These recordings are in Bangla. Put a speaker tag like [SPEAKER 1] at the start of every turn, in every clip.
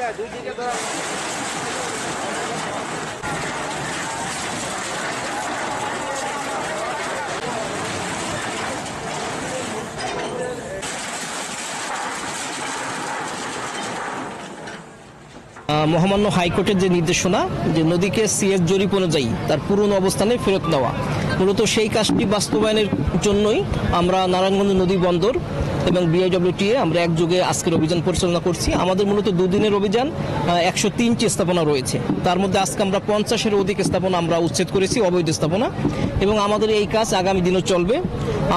[SPEAKER 1] মহামান্য হাইকোর্টের যে নির্দেশনা যে নদীকে সিএস জরিপ অনুযায়ী তার পুরনো অবস্থানে ফেরত দেওয়া, মূলত সেই কাজটি বাস্তবায়নের জন্যই আমরা নারায়ণগঞ্জ নদী বন্দর এবং বিআইডব্লিউটিএ আমরা একযোগে আজকের অভিযান পরিচালনা করছি। আমাদের মূলত দুদিনের অভিযান, 103টি স্থাপনা রয়েছে, তার মধ্যে আজকে আমরা 50-এর অধিক স্থাপনা আমরা উচ্ছেদ করেছি, অবৈধ স্থাপনা, এবং আমাদের এই কাজ আগামী দিনও চলবে।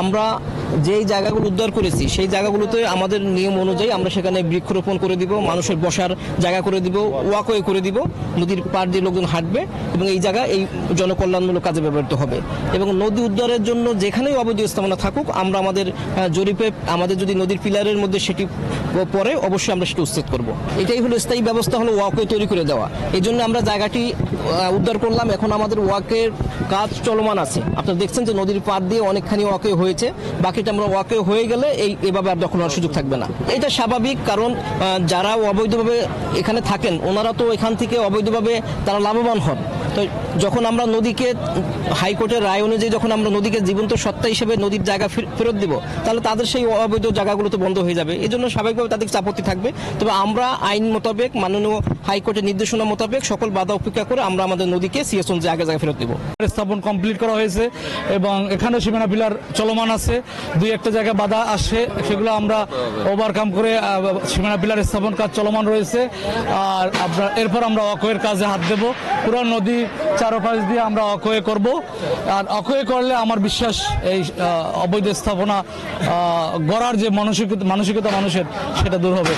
[SPEAKER 1] আমরা যেই জায়গাগুলো উদ্ধার করেছি সেই জায়গাগুলোতে আমাদের নিয়ম অনুযায়ী আমরা সেখানে বৃক্ষরোপণ করে দিব, মানুষের বসার জায়গা করে দিব, ওয়াকওয়ে করে দিব, নদীর পাড় দিয়ে লোকজন হাঁটবে এবং এই জায়গা এই জনকল্যাণমূলক কাজে ব্যবহৃত হবে। এবং নদী উদ্ধারের জন্য যেখানেই অবৈধ স্থাপনা থাকুক আমরা আমাদের জরিপে আমাদের যদি নদীর পিলারের মধ্যে সেটি পরে অবশ্যই আমরা সেটি উচ্ছেদ করব। এটাই হলো স্থায়ী ব্যবস্থা, হলো ওয়াকওয়ে তৈরি করে দেওয়া। এই জন্য আমরা জায়গাটি উদ্ধার করলাম, এখন আমাদের ওয়াকের কাজ চলমান আছে। আপনারা দেখছেন যে নদীর পাড় দিয়ে অনেকখানি ওয়াকওয়ে হয়েছে, বাকিটা আমরা ওয়াকওয়ে হয়ে গেলে এভাবে আর দখল হওয়ার সুযোগ থাকবে না। এটা স্বাভাবিক, কারণ যারা অবৈধভাবে এখানে থাকেন ওনারা তো এখান থেকে অবৈধভাবে তারা লাভবান হন। তো যখন আমরা নদীকে হাইকোর্টের রায় অনুযায়ী যখন আমরা নদীকে জীবন্ত সত্তা হিসেবে নদীর জায়গা ফেরত দিব, তাহলে তাদের সেই অবৈধ জায়গাগুলো তো বন্ধ হয়ে যাবে। এই জন্য স্বাভাবিকভাবে তাদের আপত্তি থাকবে। তবে আমরা আইন মোতাবেক, মাননীয় হাইকোর্টের নির্দেশনা মোতাবেক সকল বাধা উপেক্ষা করে আমরা আমাদের নদীকে সিএস জায়গায় জায়গায় ফেরত দিব।
[SPEAKER 2] স্থাপন কমপ্লিট করা হয়েছে এবং এখানে সীমানা পিলার চলমান আছে। দুই একটা জায়গায় বাধা আসে, সেগুলো আমরা ওভারকাম করে সীমানা পিলার স্থাপন কাজ চলমান রয়েছে। আর আপনার এরপর আমরা অকোয়ের কাজে হাত দেব। পুরো নদী চারপাশ দিয়ে আমরা অকোয়ে করব। আর অকোয়ে করলে আমার বিশ্বাস এই অবৈধ স্থাপনা গড়ার যে মানসিকতা মানুষের, সেটা দূর হবে।